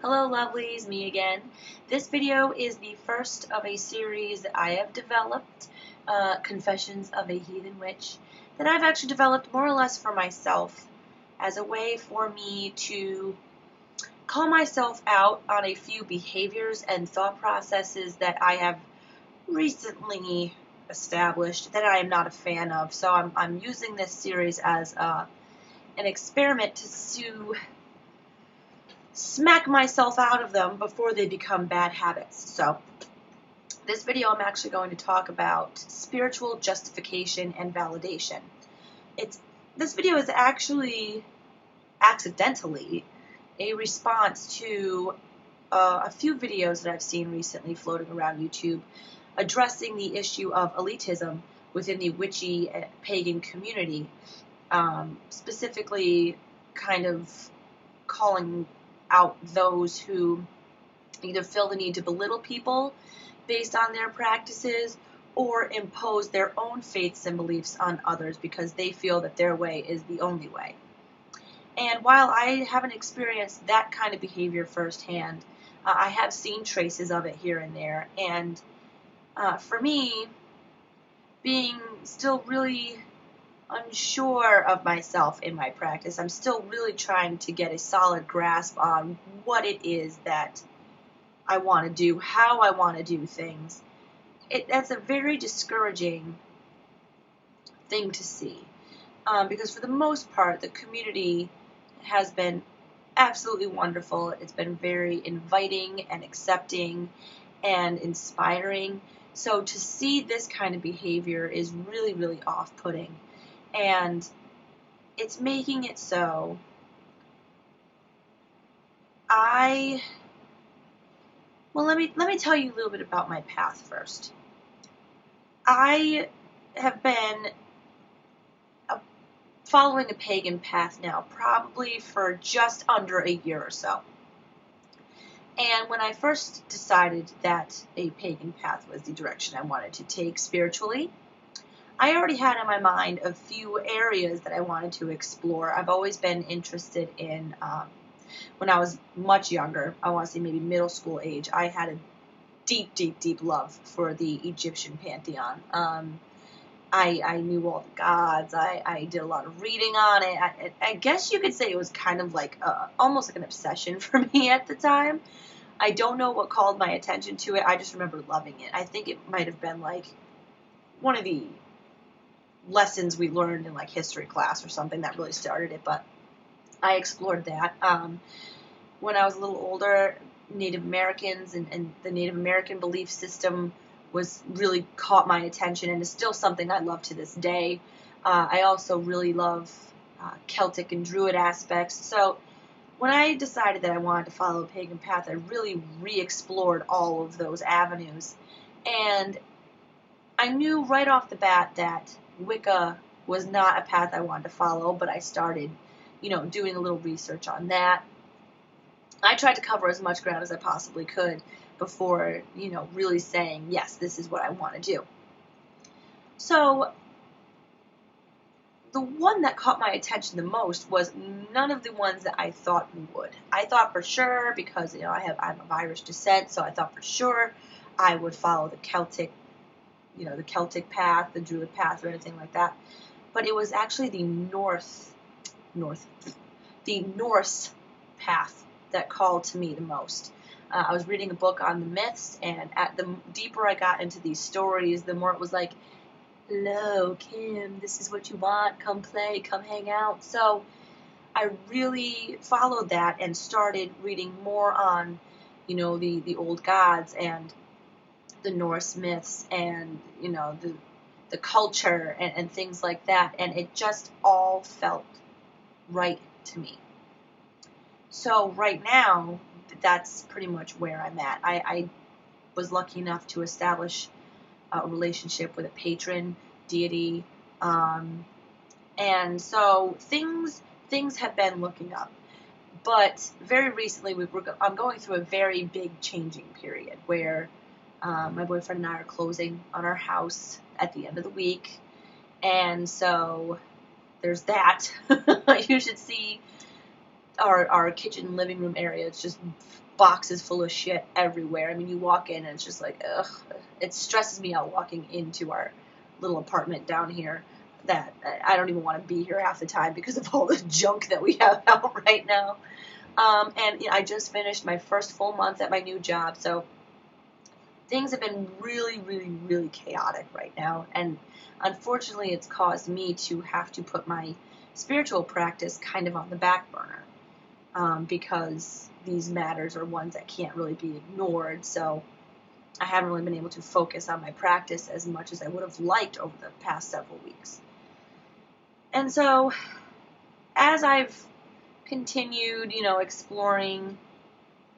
Hello lovelies, me again. This video is the first of a series that I have developed, Confessions of a Heathen Witch, that I've actually developed more or less for myself as a way for me to call myself out on a few behaviors and thought processes that I have recently established that I am not a fan of. So I'm using this series as an experiment to smack myself out of them before they become bad habits. So this video I'm actually going to talk about spiritual justification and validation. This video is actually accidentally a response to a few videos that I've seen recently floating around YouTube addressing the issue of elitism within the witchy pagan community, specifically kind of calling out those who either feel the need to belittle people based on their practices or impose their own faiths and beliefs on others because they feel that their way is the only way. And while I haven't experienced that kind of behavior firsthand, I have seen traces of it here and there. And for me, being still really unsure of myself in my practice, I'm still really trying to get a solid grasp on what it is that I want to do, how I want to do things. That's a very discouraging thing to see, because for the most part, the community has been absolutely wonderful. It's been very inviting and accepting and inspiring. So to see this kind of behavior is really, really off-putting. And it's making it so let me tell you a little bit about my path first. I have been following a pagan path now probably for just under a year or so. And when I first decided that a pagan path was the direction I wanted to take spiritually, I already had in my mind a few areas that I wanted to explore. I've always been interested in, when I was much younger, I want to say maybe middle school age, I had a deep, deep, deep love for the Egyptian pantheon. I knew all the gods. I did a lot of reading on it. I guess you could say it was kind of like almost like an obsession for me at the time. I don't know what called my attention to it. I just remember loving it. I think it might have been like one of the lessons we learned in like history class or something that really started it, but I explored that. When I was a little older, Native Americans and the Native American belief system was really caught my attention and is still something I love to this day. I also really love Celtic and Druid aspects. So when I decided that I wanted to follow a pagan path, I really re-explored all of those avenues. And I knew right off the bat that Wicca was not a path I wanted to follow, but I started, doing a little research on that. I tried to cover as much ground as I possibly could before, really saying, yes, this is what I want to do. So the one that caught my attention the most was none of the ones that I thought would. I thought for sure, because, I'm of Irish descent, so I thought for sure I would follow the Celtic path, the Druid path, or anything like that. But it was actually the Norse path that called to me the most. I was reading a book on the myths, and the deeper I got into these stories, the more it was like, hello, Kim, this is what you want, come play, come hang out. So I really followed that and started reading more on, the old gods and the Norse myths and, the culture and things like that. And it just all felt right to me. So right now, that's pretty much where I'm at. I was lucky enough to establish a relationship with a patron deity. And so things have been looking up. But very recently, I'm going through a very big changing period where my boyfriend and I are closing on our house at the end of the week. And so there's that. You should see our kitchen living room area. It's just boxes full of shit everywhere. I mean, you walk in and it's just like, ugh. It stresses me out walking into our little apartment down here that I don't even want to be here half the time because of all the junk that we have out right now. And I just finished my first full month at my new job, so things have been really, really, really chaotic right now. And unfortunately, it's caused me to have to put my spiritual practice kind of on the back burner. Because these matters are ones that can't really be ignored, so I haven't really been able to focus on my practice as much as I would have liked over the past several weeks. And so, as I've continued, exploring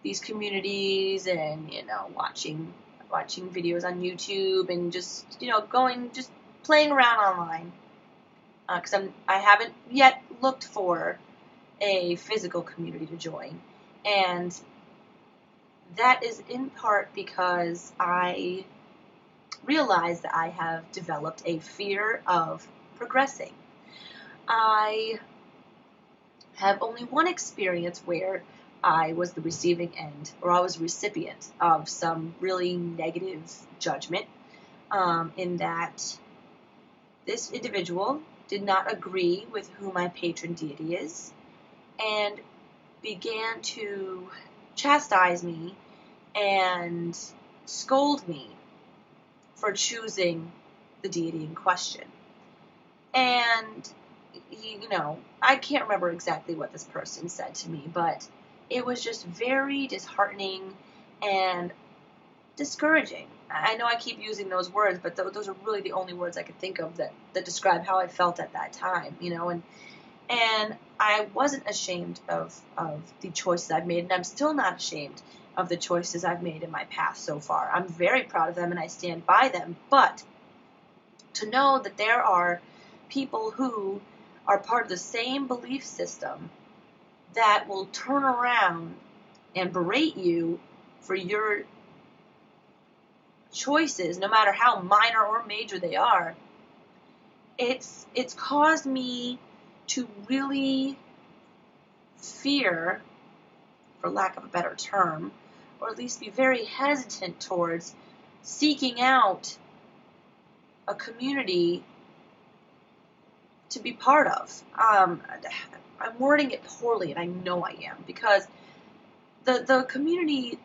these communities and, watching videos on YouTube and just, just playing around online, because I haven't yet looked for a physical community to join, and that is in part because I realize that I have developed a fear of progressing. I have only one experience where I was the receiving end, or I was a recipient of some really negative judgment, in that this individual did not agree with who my patron deity is, and began to chastise me and scold me for choosing the deity in question. And, I can't remember exactly what this person said to me, but it was just very disheartening and discouraging. I know I keep using those words, but those are really the only words I could think of that describe how I felt at that time, and I wasn't ashamed of the choices I've made, and I'm still not ashamed of the choices I've made in my past so far. I'm very proud of them, and I stand by them, but to know that there are people who are part of the same belief system that will turn around and berate you for your choices, no matter how minor or major they are, it's caused me to really fear, for lack of a better term, or at least be very hesitant towards seeking out a community to be part of. I'm wording it poorly, and I know I am, because the community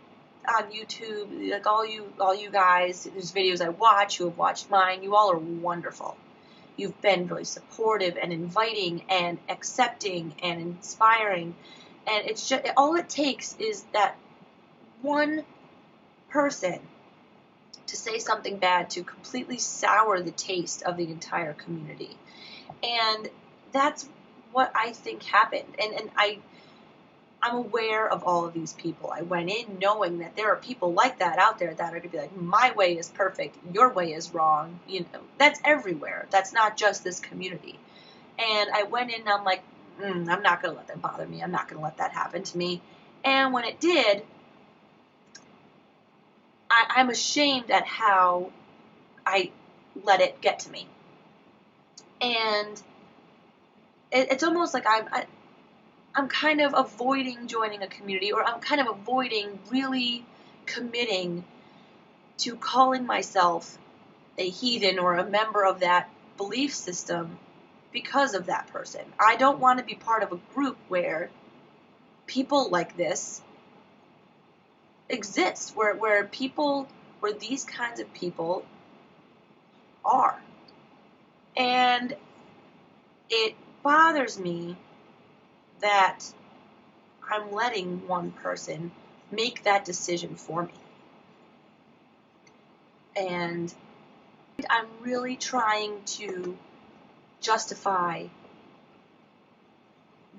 on YouTube, like all you guys whose videos I watch, who have watched mine, you all are wonderful. You've been really supportive and inviting and accepting and inspiring, and it's just all it takes is that one person to say something bad to completely sour the taste of the entire community. And that's what I think happened. And I'm aware of all of these people. I went in knowing that there are people like that out there that are going to be like, my way is perfect, your way is wrong. That's everywhere. That's not just this community. And I went in and I'm like, I'm not going to let that bother me. I'm not going to let that happen to me. And when it did, I'm ashamed at how I let it get to me. And it's almost like I'm kind of avoiding joining a community, or I'm kind of avoiding really committing to calling myself a heathen or a member of that belief system because of that person. I don't want to be part of a group where people like this exist, where these kinds of people are. And it bothers me that I'm letting one person make that decision for me. And I'm really trying to justify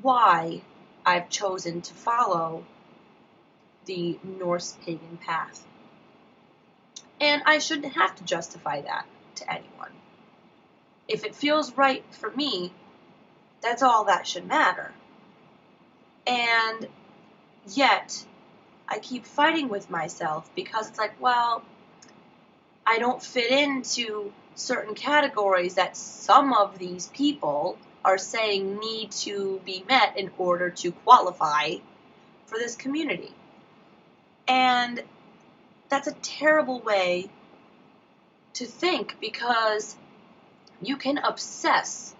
why I've chosen to follow the Norse pagan path. And I shouldn't have to justify that to anyone. If it feels right for me, that's all that should matter. And yet, I keep fighting with myself because it's like, well, I don't fit into certain categories that some of these people are saying need to be met in order to qualify for this community. And that's a terrible way to think, because you can obsess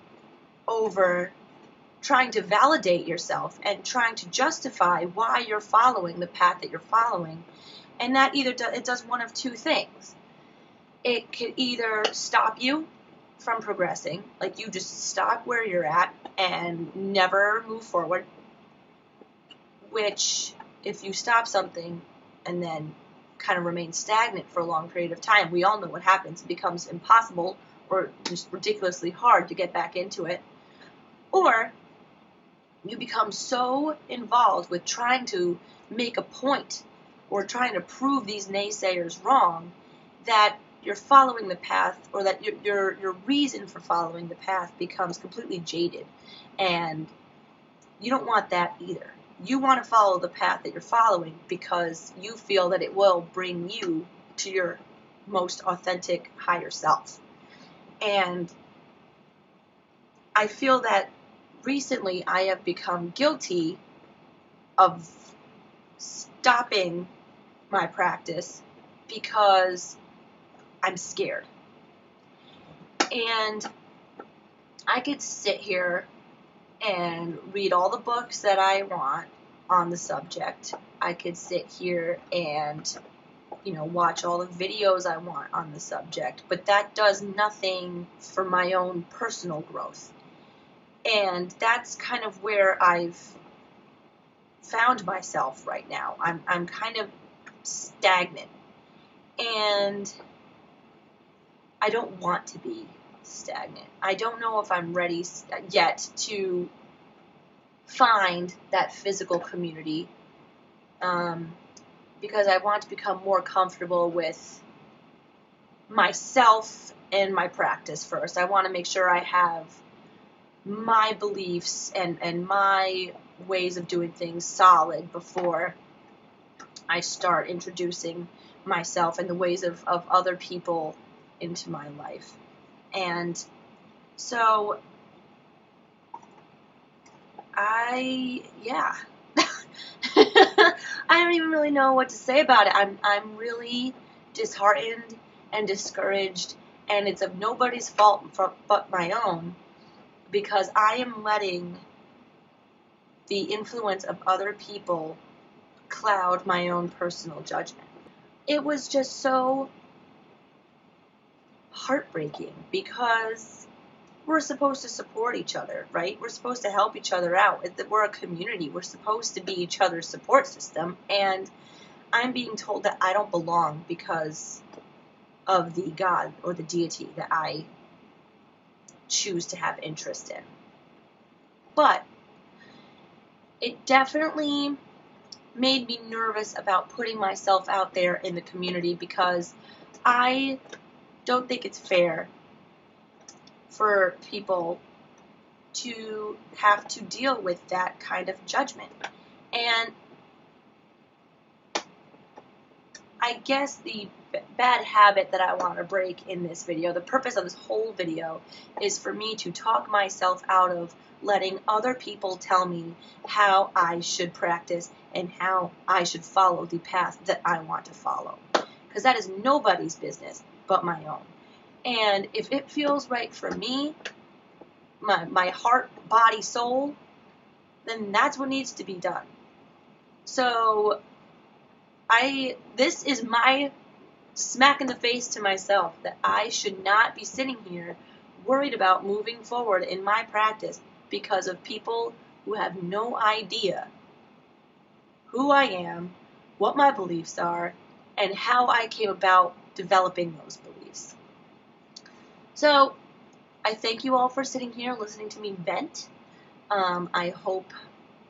over trying to validate yourself and trying to justify why you're following the path that you're following. And that it does one of two things. It could either stop you from progressing, like you just stop where you're at and never move forward, which if you stop something and then kind of remain stagnant for a long period of time, we all know what happens. It becomes impossible or just ridiculously hard to get back into it. Or you become so involved with trying to make a point or trying to prove these naysayers wrong that you're following the path, or that your reason for following the path becomes completely jaded. And you don't want that either. You want to follow the path that you're following because you feel that it will bring you to your most authentic, higher self. And I feel that recently I have become guilty of stopping my practice because I'm scared. And I could sit here and read all the books that I want on the subject. I could sit here and, watch all the videos I want on the subject, but that does nothing for my own personal growth. And that's kind of where I've found myself right now. I'm kind of stagnant, and I don't want to be stagnant. I don't know if I'm ready yet to find that physical community, because I want to become more comfortable with myself and my practice first. I want to make sure I have my beliefs and my ways of doing things solid before I start introducing myself and the ways of other people into my life. And so I don't even really know what to say about it. I'm really disheartened and discouraged, and it's of nobody's fault but my own, because I am letting the influence of other people cloud my own personal judgment. It was just so heartbreaking, because we're supposed to support each other, right? We're supposed to help each other out. We're a community. We're supposed to be each other's support system. And I'm being told that I don't belong because of the God or the deity that I choose to have interest in. But it definitely made me nervous about putting myself out there in the community, because I don't think it's fair for people to have to deal with that kind of judgment. And I guess the bad habit that I want to break in this video, the purpose of this whole video, is for me to talk myself out of letting other people tell me how I should practice and how I should follow the path that I want to follow. Because that is nobody's business but my own. And if it feels right for me, my heart, body, soul, then that's what needs to be done. So this is my smack in the face to myself, that I should not be sitting here worried about moving forward in my practice because of people who have no idea who I am, what my beliefs are, and how I came about developing those beliefs. So I thank you all for sitting here listening to me vent. I hope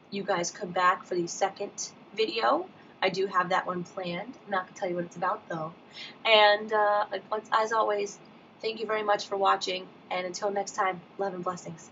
you guys come back for the second video. I do have that one planned. I'm not going to tell you what it's about, though. And as always, thank you very much for watching. And until next time, love and blessings.